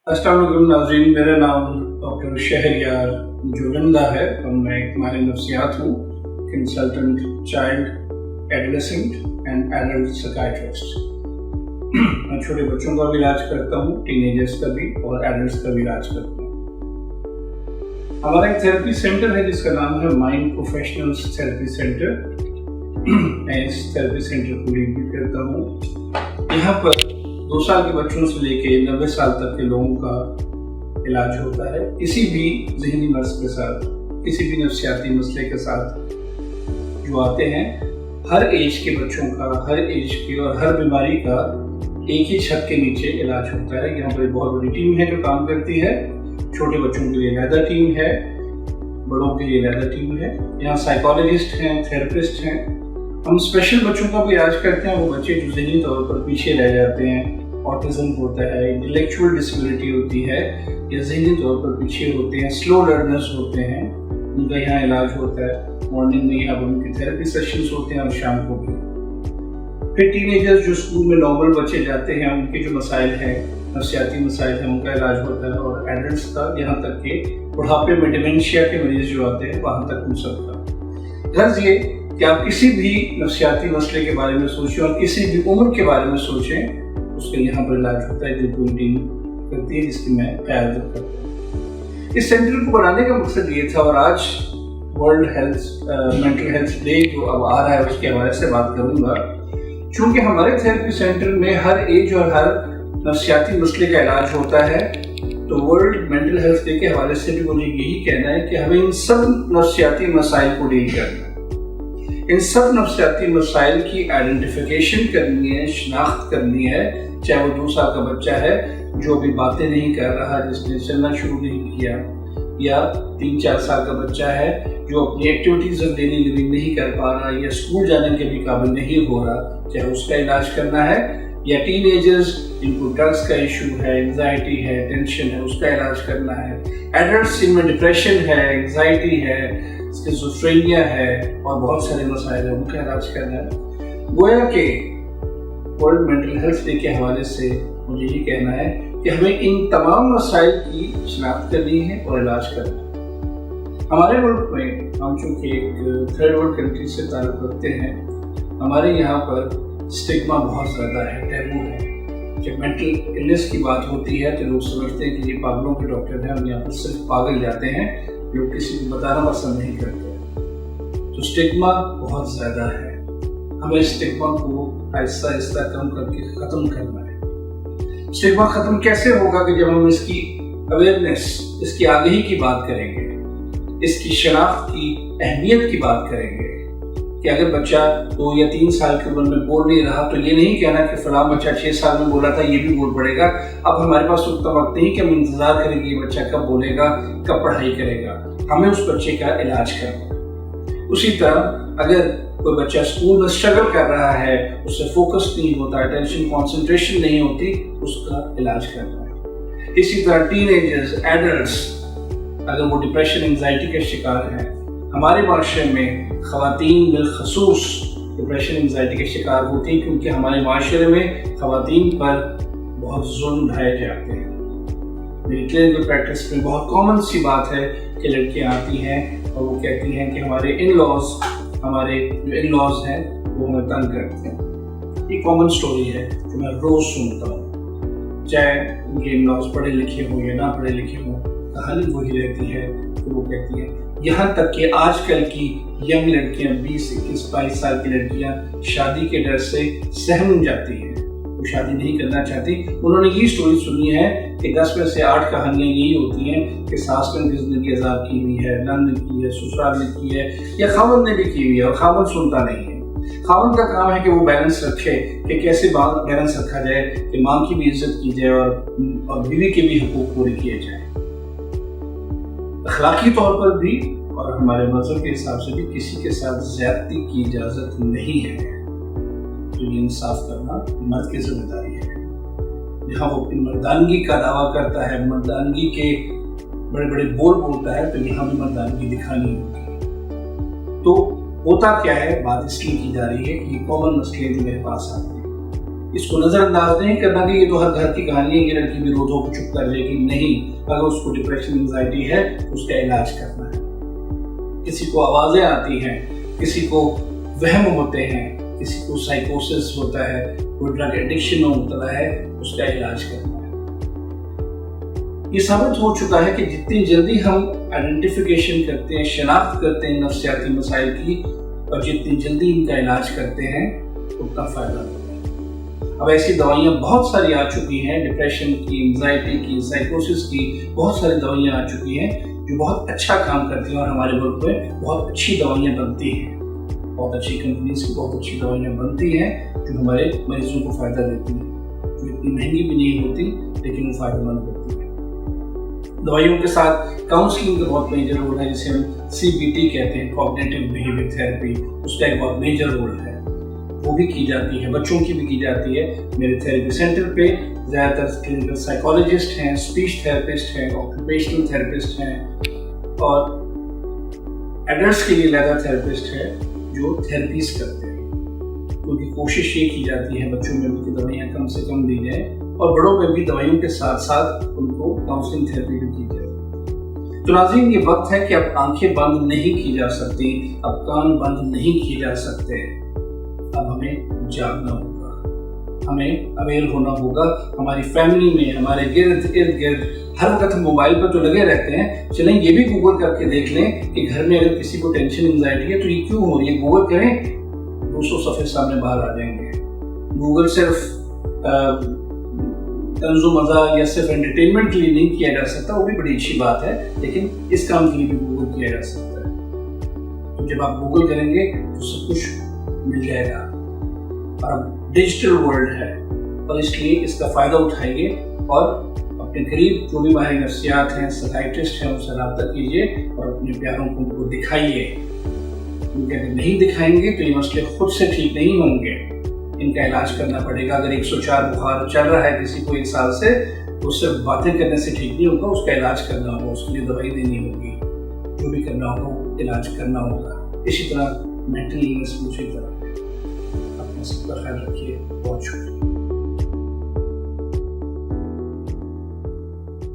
अस्सलाम वालेकुम नाज़रीन, मेरा नाम डॉक्टर शहरयार जोगिंदा है और मैं एक माहिर नफ्सियात हूँ, consultant child adolescent and adult psychiatrist. मैं छोटे बच्चों का भी इलाज करता हूँ, टीनेजर्स का भी और एडल्ट्स का भी इलाज करता हूँ। हमारा एक थेरेपी सेंटर है जिसका नाम है माइंड प्रोफेशनल्स थेरेपी सेंटर। मैं इस थेरेपी सेंटर को लीड भी करता हूँ। यहाँ पर 2 साल के बच्चों से लेके 90 साल तक के लोगों का इलाज होता है। किसी भी ज़हनी मर्ज के साथ, किसी भी नफ्सियाती मसले के साथ जो आते हैं, हर एज के बच्चों का, हर एज की और हर बीमारी का एक ही छत के नीचे इलाज होता है। यहाँ पर एक बहुत बड़ी टीम है जो काम करती है। छोटे बच्चों के लिए अलग टीम है, बड़ों के लिए अलग टीम है। यहाँ साइकोलॉजिस्ट हैं, थेरेपिस्ट हैं। हम स्पेशल बच्चों का भी इलाज करते हैं। वो बच्चे जो ज़हनी तौर पर पीछे रह जाते हैं, ऑटिज्म होता है, इंटेलेक्चुअल डिसेबिलिटी होती है या ज़हनी तौर पर पीछे होते हैं, स्लो लर्नर्स होते हैं, उनका यहाँ इलाज होता है। मॉर्निंग में यहाँ पर उनके थेरेपी सेशंस होते हैं और शाम को भी। फिर टीनेजर्स जो स्कूल में नॉर्मल बच्चे जाते हैं, उनके जो मसाइल हैं, नफ्सियाती मसाइल हैं, उनका इलाज होता है। और एडल्ट्स का, यहाँ तक कि बुढ़ापे में डिमेंशिया के मरीज जो आते हैं, वहाँ तक उन सबका। गर्ज ये कि आप किसी भी नफ्सियाती मसले के बारे में सोचें और किसी भी उम्र के बारे में सोचें, उसका यहाँ पर इलाज होता है। जो पूरी टीम करती है जिसकी मैं क़यादत करता हूँ। इस सेंटर को बनाने का मकसद ये था, और आज वर्ल्ड मेंटल हेल्थ डे जो अब आ रहा है उसके हवाले से बात करूँगा। चूँकि हमारे थेरेपी सेंटर में हर एज और हर नफ्सियाती मसले का इलाज होता है, तो वर्ल्ड मेंटल हेल्थ डे के हवाले से भी मुझे यही कहना है कि हमें इन सब नफ्सियाती मसाइल को डील करना है। इन सब नफ्सियाती मसाइल की आइडेंटिफिकेशन करनी है, शनाख्त करनी है। चाहे वो 2 साल का बच्चा है जो अभी बातें नहीं कर रहा, जिसने चलना शुरू नहीं किया, या 3-4 साल का बच्चा है जो अपनी एक्टिविटीज ऑफ डेली लिविंग नहीं कर पा रहा या स्कूल जाने के भी काबिल नहीं हो रहा, चाहे उसका इलाज करना है, या टीनेजर्स जिनको ड्रग्स का इशू है, एंजाइटी है, टेंशन है, उसका इलाज करना है। एडल्ट्स जिनमें डिप्रेशन है, एंजाइटी है, स्किज़ोफ्रेनिया है और बहुत सारे मसाइल हैं, उनका इलाज करना है। गोया के वर्ल्ड मेंटल हेल्थ डे के हवाले से मुझे ये कहना है कि हमें इन तमाम मसाइल की शनाख्त करनी है और इलाज करना है। हमारे मुल्क में, हम चूँकि एक थर्ड वर्ल्ड कंट्री से ताल्लुक़ रखते हैं, हमारे यहाँ पर स्टिग्मा बहुत ज़्यादा है, टैबू है। जब मेंटल इलनेस की बात होती है तो लोग समझते हैं कि ये पागलों के डॉक्टर हैं और यहाँ पर सिर्फ पागल जाते हैं, लोग किसी को बताना पसंद नहीं करते। तो स्टिग्मा बहुत ज़्यादा है। हमें स्टिग्मा को आहिस्ता आहिस्ता कम करके ख़त्म करना है। स्टिग्मा ख़त्म कैसे होगा कि जब हम इसकी अवेयरनेस, इसकी आगाही की बात करेंगे, इसकी शनाख्त की अहमियत की बात करेंगे कि अगर बच्चा 2 या 3 साल की उम्र में बोल नहीं रहा तो ये नहीं कहना कि फलां बच्चा 6 साल में बोला था, ये भी बोल पड़ेगा। अब हमारे पास उतना वक्त नहीं कि हम इंतज़ार करेंगे ये बच्चा कब बोलेगा, कब पढ़ाई करेगा। हमें उस बच्चे का इलाज करना। उसी तरह अगर कोई बच्चा स्कूल में स्ट्रगल कर रहा है, उससे फोकस नहीं होता, अटेंशन कंसंट्रेशन नहीं होती, उसका इलाज करना है। इसी तरह टीनेजर्स, एडल्ट्स, अगर वो डिप्रेशन, एंजाइटी के शिकार हैं, हमारे माशरे में ख़वातीन बिलखसूस डिप्रेशन, एंजाइटी के शिकार होती हैं क्योंकि हमारे माशरे में ख़वातीन पर बहुत जुल्म ढाए जाते हैं। मेरी क्लिनिकल प्रैक्टिस में बहुत कॉमन सी बात है कि लड़कियां आती हैं और वो कहती हैं कि हमारे जो इन लॉज हैं वो हमें तंग करते हैं। ये कॉमन स्टोरी है जो मैं रोज़ सुनता हूँ, चाहे उनके इन लॉज पढ़े लिखे हों या ना पढ़े लिखे हों, कहानी वही रहती है कि वो कहती है। यहाँ तक कि आजकल की यंग लड़कियाँ, 20-21-22 साल की लड़कियाँ शादी के डर से सहम जाती हैं, वो शादी नहीं करना चाहती। उन्होंने ये स्टोरी सुनी है कि 10 में से 8 कहानियाँ यही होती हैं कि सास ने उनकी ज़िंदगी अज़ाब की हुई है, नंद ने की है, ससुराल ने की है, या खावंद ने भी की हुई है, और खावंद सुनता नहीं है। खावंद का काम है कि वो बैलेंस रखे कि कैसे बैलेंस रखा जाए कि माँ की भी इज्जत की जाए और बीवी के भी हुकूक पूरे किए जाए। अखलाकी तौर पर भी और हमारे मज़हब के हिसाब से भी किसी के साथ ज़्यादती की इजाज़त नहीं है। तो ये इंसाफ करना मर्द की जिम्मेदारी है। जहाँ वो अपनी मर्दानगी का दावा करता है, मर्दानगी के बड़े बड़े बोल बोलता है, तो यहाँ भी मर्दानगी दिखानी होगी। तो होता क्या है, बात इसलिए की जा रही है कि कॉमन मसले जो मेरे पास आते हैं, اس کو نظر انداز نہیں کرنا کہ یہ تو ہر گھر کی کہانی ہے، یہ لڑکی بھی رو دھو کو چپ کر لے گی. نہیں، اگر اس کو ڈپریشن انزائٹی ہے اس کا علاج کرنا ہے. کسی کو آوازیں آتی ہیں، کسی کو وہم ہوتے ہیں، کسی کو سائیکوسس ہوتا ہے، کوئی ڈرگ ایڈکشن میں مبتلا ہے، اس کا علاج کرنا ہے. یہ ثابت ہو چکا ہے کہ جتنی جلدی ہم آئیڈینٹیفیکیشن کرتے ہیں، شناخت کرتے ہیں نفسیاتی مسائل کی، اور جتنی جلدی ان کا علاج کرتے ہیں اتنا فائدہ ہوتا ہے. اب ایسی دوائیاں بہت ساری آ چکی ہیں، ڈپریشن کی، انزائٹی کی، سائیکوسس کی بہت ساری دوائیاں آ چکی ہیں جو بہت اچھا کام کرتی ہیں، اور ہمارے ملک میں بہت اچھی دوائیاں بنتی ہیں. بہت اچھی کمپنیز کی بہت اچھی دوائیاں بنتی ہیں جو ہمارے مریضوں کو فائدہ دیتی ہیں، جو اتنی مہنگی بھی نہیں ہوتی لیکن وہ فائدہ مند ہوتی ہیں. دوائیوں کے ساتھ کاؤنسلنگ کا بہت میجر رول ہے، جسے ہم CBT کہتے ہیں، کوگنیٹو بیہیویئر تھراپی. اس کا ایک بہت میجر رول ہے، وہ بھی کی جاتی ہے، بچوں کی بھی کی جاتی ہے. میرے تھراپی سینٹر پہ زیادہ تر کلینکل سائیکالوجسٹ ہیں، اسپیچ تھراپسٹ ہیں، آکوپیشنل تھراپسٹ ہیں، اور ایڈلٹس کے لیے لیدر تھراپسٹ ہے جو تھراپیز کرتے ہیں. کیونکہ کوشش یہ کی جاتی ہے بچوں میں بھی کہ دوائیاں کم سے کم دی جائیں، اور بڑوں میں بھی دوائیوں کے ساتھ ساتھ ان کو کاؤنسلنگ تھراپی بھی کی جائے. تو ناظرین، یہ وقت ہے کہ اب آنکھیں بند نہیں کی جا سکتی، اب کان بند نہیں کیے جا سکتے. اب ہمیں جاگنا ہوگا، ہمیں اویئر ہونا ہوگا. ہماری فیملی میں، ہمارے ارد گرد ہر وقت ہم موبائل پر تو لگے رہتے ہیں. چلیں یہ بھی گوگل کر کے دیکھ لیں کہ گھر میں اگر کسی کو ٹینشن انزائٹی ہے تو یہ کیوں ہو رہی ہے. گوگل کریں، 200 صفحے سامنے باہر آ جائیں گے. گوگل صرف طنز و مزاح یا صرف انٹرٹینمنٹ کے لیے نہیں کیا جا سکتا، وہ بھی بڑی اچھی بات ہے، لیکن اس کام کے لیے بھی گوگل کیا جا سکتا ہے. تو جب آپ گوگل کریں گے تو سب کچھ مل جائے گا. اور اب ڈیجیٹل ورلڈ ہے، اور اس لیے اس کا فائدہ اٹھائیے، اور اپنے قریب جو بھی ماہر نفسیات ہیں، سائیکٹرسٹ ہیں، ان سے رابطہ کیجیے اور اپنے پیاروں کو ان کو دکھائیے. کیونکہ اگر نہیں دکھائیں گے تو یہ مسئلے خود سے ٹھیک نہیں ہوں گے، ان کا علاج کرنا پڑے گا. اگر 104 بخار چل رہا ہے کسی کو 1 سال سے، تو اس سے باتیں کرنے سے ٹھیک نہیں ہوگا، اس کا علاج کرنا ہوگا، اس کے لیے دوائی دینی ہوگی، جو بھی کرنا ہوگا وہ علاج کرنا ہوگا. اسی طرح مینٹل ایلنس بھی اسی طرح. اپنا سب کا خیال رکھیے. بہت شکریہ.